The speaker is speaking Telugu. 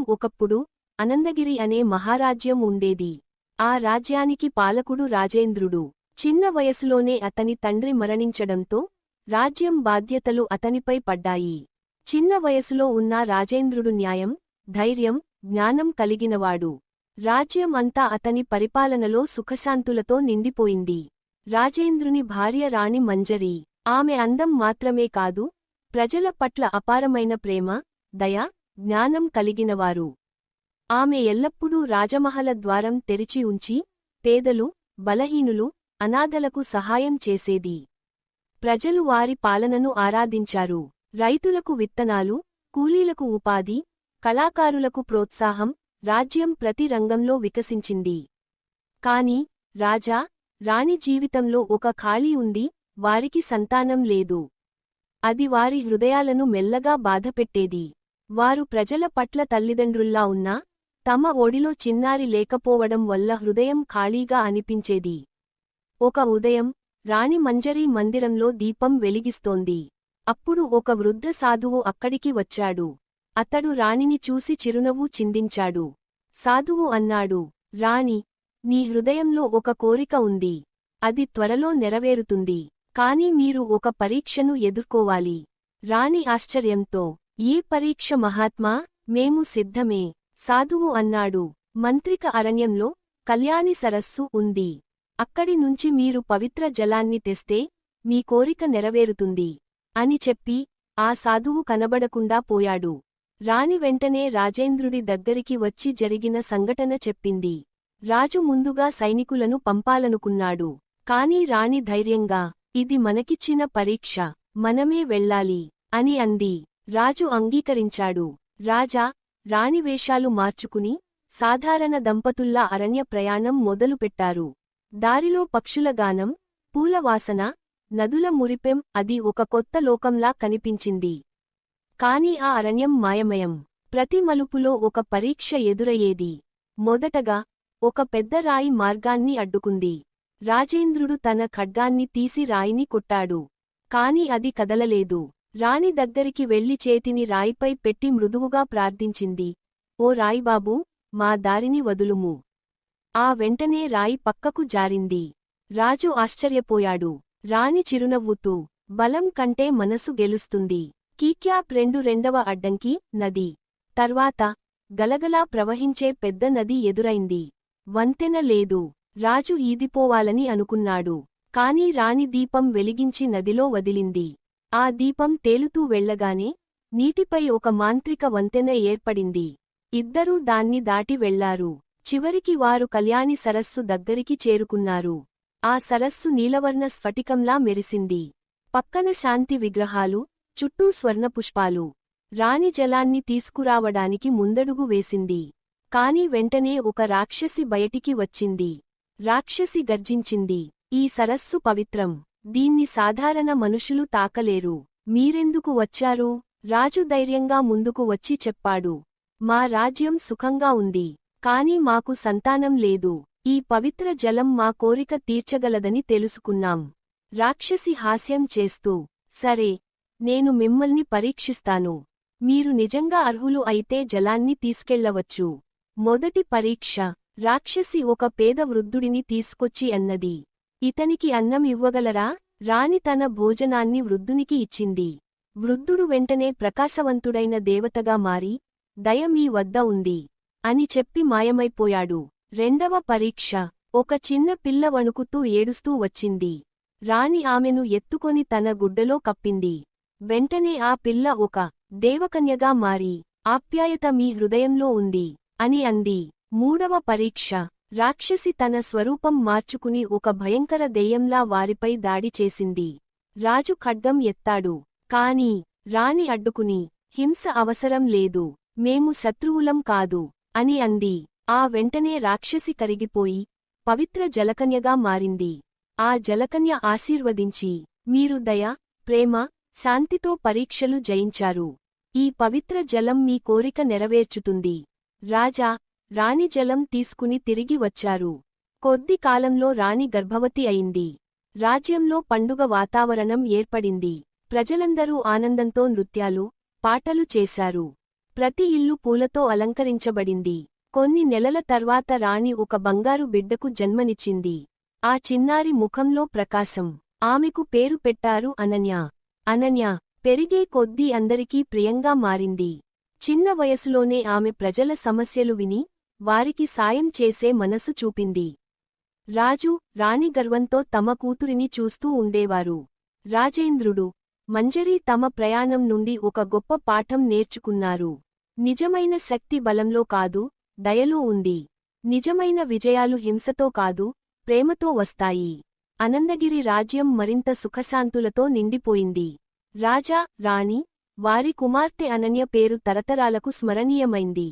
ఒకప్పుడు అనందగిరి అనే మహారాజ్యం ఉండేది. ఆ రాజ్యానికి పాలకుడు రాజేంద్రుడు. చిన్న వయసులోనే అతని తండ్రి మరణించడంతో రాజ్యం బాధ్యతలు అతనిపై పడ్డాయి. చిన్న వయసులో ఉన్న రాజేంద్రుడు న్యాయం, ధైర్యం, జ్ఞానం కలిగినవాడు. రాజ్యం అంతా అతని పరిపాలనలో సుఖశాంతులతో నిండిపోయింది. రాజేంద్రుని భార్య రాణి మంజరి. ఆమె అందం మాత్రమే కాదు, ప్రజల పట్ల అపారమైన ప్రేమ, దయ, జ్ఞానం కలిగినవారు. ఆమె ఎల్లప్పుడూ రాజమహల ద్వారం తెరిచి ఉంచి పేదలు, బలహీనులు, అనాథలకు సహాయం చేసేది. ప్రజలు వారి పాలనను ఆరాధించారు. రైతులకు విత్తనాలు, కూలీలకు ఉపాధి, కళాకారులకు ప్రోత్సాహం, రాజ్యం ప్రతి రంగంలో వికసించింది. కాని రాజా, రాణి జీవితంలో ఒక ఖాళీ ఉంది, వారికి సంతానం లేదు. అది వారి హృదయాలను మెల్లగా బాధపెట్టేది. వారు ప్రజల పట్ల తల్లిదండ్రుల్లా ఉన్నా, తమ ఒడిలో చిన్నారి లేకపోవడం వల్ల హృదయం ఖాళీగా అనిపించేది. ఒక ఉదయం, రాణి మంజరి మందిరంలో దీపం వెలిగిస్తోంది. అప్పుడు ఒక వృద్ధ సాధువు అక్కడికి వచ్చాడు. అతడు రాణిని చూసి చిరునవ్వు చిందించాడు. సాధువు అన్నాడు, రాణి, నీ హృదయంలో ఒక కోరిక ఉంది. అది త్వరలో నెరవేరుతుంది. కాని మీరు ఒక పరీక్షను ఎదుర్కోవాలి. రాణి ఆశ్చర్యంతో, ఏ పరీక్ష మహాత్మా? మేము సిద్ధమే. సాధువు అన్నాడు, మంత్రిక అరణ్యంలో కళ్యాణి సరస్సు ఉంది. అక్కడి నుంచి మీరు పవిత్ర జలాన్ని తెస్తే మీ కోరిక నెరవేరుతుంది అని చెప్పి ఆ సాధువు కనబడకుండా పోయాడు. రాణి వెంటనే రాజేంద్రుడి దగ్గరికి వచ్చి జరిగిన సంఘటన చెప్పింది. రాజు ముందుగా సైనికులను పంపాలనుకున్నాడు. కాని రాణి ధైర్యంగా, ఇది మనకిచ్చిన పరీక్ష, మనమే వెళ్ళాలి అని అంది. రాజు అంగీకరించాడు. రాజా, రాణి వేషాలు మార్చుకుని సాధారణ దంపతుల్లా అరణ్య ప్రయాణం మొదలుపెట్టారు. దారిలో పక్షుల గానం, పూలవాసన, నదుల మురిపెం, అది ఒక కొత్త లోకంలా కనిపించింది. కాని ఆ అరణ్యం మాయమయం. ప్రతి మలుపులో ఒక పరీక్ష ఎదురయ్యేది. మొదటగా ఒక పెద్ద రాయి మార్గాన్ని అడ్డుకుంది. రాజేంద్రుడు తన ఖడ్గాన్ని తీసి రాయిని కొట్టాడు. కాని అది కదలలేదు. రాణి దగ్గరికి వెళ్లి చేతిని రాయిపై పెట్టి మృదువుగా ప్రార్థించింది, ఓ రాయిబాబూ, మా దారిని వదులుము. ఆ వెంటనే రాయి పక్కకు జారింది. రాజు ఆశ్చర్యపోయాడు. రాణి చిరునవ్వుతూ, బలం కంటే మనసు గెలుస్తుంది. కీక్యాప్ రెండవ అడ్డంకి, నది. తర్వాత గలగలా ప్రవహించే పెద్ద నది ఎదురైంది. వంతెన లేదు. రాజు ఈదిపోవాలని అనుకున్నాడు. కాని రాణి దీపం వెలిగించి నదిలో వదిలింది. ఆ దీపం తేలుతూ వెళ్లగానే నీటిపై ఒక మాంత్రిక వంతెన ఏర్పడింది. ఇద్దరూ దాన్ని దాటి వెళ్లారు. చివరికి వారు కళ్యాణి సరస్సు దగ్గరికి చేరుకున్నారు. ఆ సరస్సు నీలవర్ణ స్ఫటికంలా మెరిసింది. పక్కన శాంతి విగ్రహాలు, చుట్టూ స్వర్ణపుష్పాలు. రాణి జలాన్ని తీసుకురావడానికి ముందడుగు వేసింది. కాని వెంటనే ఒక రాక్షసి బయటికి వచ్చింది. రాక్షసి గర్జించింది, ఈ సరస్సు పవిత్రం. దీన్ని సాధారణ మనుషులు తాకలేరు. మీరెందుకు వచ్చారు? రాజు ధైర్యంగా ముందుకు వచ్చి చెప్పాడు, మా రాజ్యం సుఖంగా ఉంది. కాని మాకు సంతానం లేదు. ఈ పవిత్ర జలం మా కోరిక తీర్చగలదని తెలుసుకున్నాం. రాక్షసి హాస్యం చేస్తూ, సరే, నేను మిమ్మల్ని పరీక్షిస్తాను. మీరు నిజంగా అర్హులు అయితే జలాన్ని తీసుకెళ్లవచ్చు. మొదటి పరీక్ష. రాక్షసి ఒక పేద వృద్ధుడిని తీసుకొచ్చి అన్నది, ఇతనికి అన్నం ఇవ్వగలరా? రాణి తన భోజనాన్ని వృద్ధునికి ఇచ్చింది. వృద్ధుడు వెంటనే ప్రకాశవంతుడైన దేవతగా మారి, దయ మీ వద్ద ఉంది అని చెప్పి మాయమైపోయాడు. రెండవ పరీక్ష. ఒక చిన్న పిల్ల వణుకుతూ ఏడుస్తూ వచ్చింది. రాణి ఆమెను ఎత్తుకొని తన గుడ్డలో కప్పింది. వెంటనే ఆ పిల్ల ఒక దేవకన్యగా మారి, ఆప్యాయత మీ హృదయంలో ఉంది అని అంది. మూడవ పరీక్ష. రాక్షసి తన స్వరూపం మార్చుకుని ఒక భయంకర దెయ్యంలా వారిపై దాడి చేసింది. రాజు ఖడ్గం ఎత్తాడు. కాని రాణి అడ్డుకుని, హింస అవసరం లేదు, మేము శత్రువులం కాదు అని అంది. ఆ వెంటనే రాక్షసి కరిగిపోయి పవిత్ర జలకన్యగా మారింది. ఆ జలకన్య ఆశీర్వదించి, మీరు దయ, ప్రేమ, శాంతితో పరీక్షలు జయించారు. ఈ పవిత్ర జలం మీ కోరిక నెరవేర్చుతుంది. రాజా, రాణి జలం తీసుకుని తిరిగి వచ్చారు. కొద్ది కాలంలో రాణి గర్భవతి అయింది. రాజ్యంలో పండుగ వాతావరణం ఏర్పడింది. ప్రజలందరూ ఆనందంతో నృత్యాలు, పాటలు చేశారు. ప్రతి ఇల్లు పూలతో అలంకరించబడింది. కొన్ని నెలల తర్వాత రాణి ఒక బంగారు బిడ్డకు జన్మనిచ్చింది. ఆ చిన్నారి ముఖంలో ప్రకాశం. ఆమెకు పేరు పెట్టారు అనన్య. అనన్య పెరిగే కొద్దీ అందరికీ ప్రియంగా మారింది. చిన్న వయసులోనే ఆమె ప్రజల సమస్యలు విని, వారికి సాయం చేసే మనసు చూపింది. రాజు, రాణి గర్వంతో తమ కూతురిని చూస్తూ ఉండేవారు. రాజేంద్రుడు, మంజరి తమ ప్రయాణం నుండి ఒక గొప్ప పాఠం నేర్చుకున్నారు. నిజమైన శక్తి బలంలో కాదు, దయలో ఉంది. నిజమైన విజయాలు హింసతో కాదు, ప్రేమతో వస్తాయి. అనందగిరి రాజ్యం మరింత సుఖశాంతులతో నిండిపోయింది. రాజా, రాణి, వారి కుమార్తె అనన్య పేరు తరతరాలకు స్మరణీయమైంది.